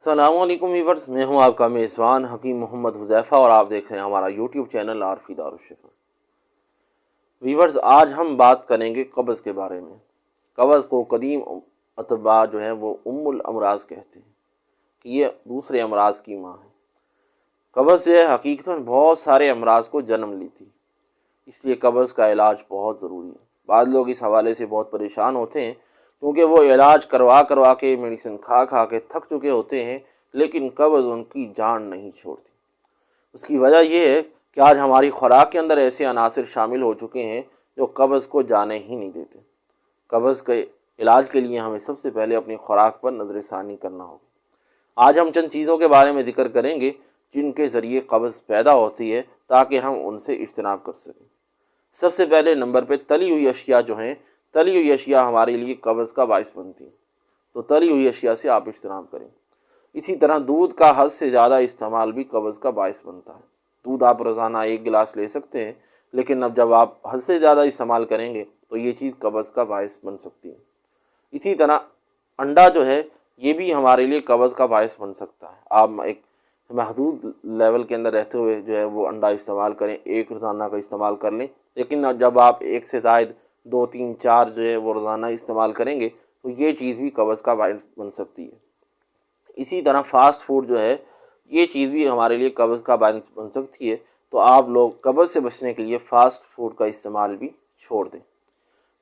السلام علیکم ویورز، میں ہوں آپ کا میزبان حکیم محمد حذیفہ اور آپ دیکھ رہے ہیں ہمارا یوٹیوب چینل عارفی دارالشفا۔ ویورز، آج ہم بات کریں گے قبض کے بارے میں۔ قبض کو قدیم اطباء جو ہے وہ الامراض کہتے ہیں کہ یہ دوسرے امراض کی ماں ہے۔ قبض جو ہے حقیقتاً بہت سارے امراض کو جنم لی تھی، اس لیے قبض کا علاج بہت ضروری ہے۔ بعض لوگ اس حوالے سے بہت پریشان ہوتے ہیں کیونکہ وہ علاج کروا کے میڈیسن کھا کے تھک چکے ہوتے ہیں، لیکن قبض ان کی جان نہیں چھوڑتی۔ اس کی وجہ یہ ہے کہ آج ہماری خوراک کے اندر ایسے عناصر شامل ہو چکے ہیں جو قبض کو جانے ہی نہیں دیتے۔ قبض کے علاج کے لیے ہمیں سب سے پہلے اپنی خوراک پر نظر ثانی کرنا ہوگا۔ آج ہم چند چیزوں کے بارے میں ذکر کریں گے جن کے ذریعے قبض پیدا ہوتی ہے تاکہ ہم ان سے اجتناب کر سکیں۔ سب سے پہلے نمبر پہ تلی ہوئی اشیاء جو ہیں، تلی ہوئی اشیاء ہمارے لیے قبض کا باعث بنتی ہیں، تو تلی ہوئی اشیاء سے آپ اجتناب کریں۔ اسی طرح دودھ کا حد سے زیادہ استعمال بھی قبض کا باعث بنتا ہے۔ دودھ آپ روزانہ 1 گلاس لے سکتے ہیں، لیکن اب جب آپ حد سے زیادہ استعمال کریں گے تو یہ چیز قبض کا باعث بن سکتی ہے۔ اسی طرح انڈا جو ہے یہ بھی ہمارے لیے قبض کا باعث بن سکتا ہے۔ آپ ایک محدود لیول کے اندر رہتے ہوئے جو ہے وہ انڈا استعمال کریں، 1 روزانہ کا استعمال کر لیں، لیکن جب آپ 1 سے زائد 2 3 4 جو ہے وہ روزانہ استعمال کریں گے تو یہ چیز بھی قبض کا باعث بن سکتی ہے۔ اسی طرح فاسٹ فوڈ جو ہے یہ چیز بھی ہمارے لیے قبض کا باعث بن سکتی ہے، تو آپ لوگ قبض سے بچنے کے لیے فاسٹ فوڈ کا استعمال بھی چھوڑ دیں۔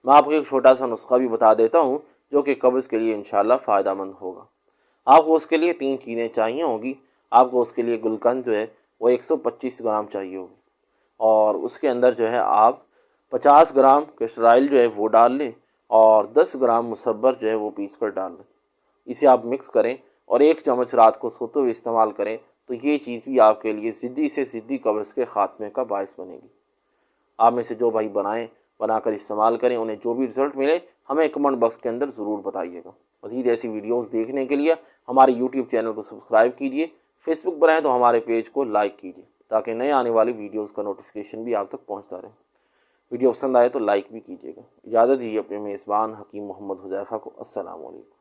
میں آپ کو ایک چھوٹا سا نسخہ بھی بتا دیتا ہوں جو کہ قبض کے لیے انشاءاللہ فائدہ مند ہوگا۔ آپ کو اس کے لیے 3 چیزیں چاہیے ہوگی۔ آپ کو اس کے لیے گلقند جو ہے وہ 125 گرام چاہیے ہوگی، اور اس کے اندر جو ہے آپ 50 گرام کیسٹر آئل جو ہے وہ ڈال لیں اور 10 گرام مصبر جو ہے وہ پیس کر ڈال لیں۔ اسے آپ مکس کریں اور 1 چمچ رات کو سوتے ہوئے استعمال کریں تو یہ چیز بھی آپ کے لیے ضدی سے ضدی قبض کے خاتمے کا باعث بنے گی۔ آپ میں سے جو بھائی بنا کر استعمال کریں، انہیں جو بھی رزلٹ ملے ہمیں کمنٹ باکس کے اندر ضرور بتائیے گا۔ مزید ایسی ویڈیوز دیکھنے کے لیے ہمارے یوٹیوب چینل کو سبسکرائب کیجیے، فیس بک پر ہیں تو ہمارے پیج کو لائک کیجیے تاکہ نئے آنے والی ویڈیوز کا نوٹیفیکیشن بھی آپ تک پہنچتا رہے۔ ویڈیو پسند آئے تو لائک بھی کیجیے گا۔ اجازت دیجیے اپنے میزبان حکیم محمد حذیفہ کو۔ السلام علیکم۔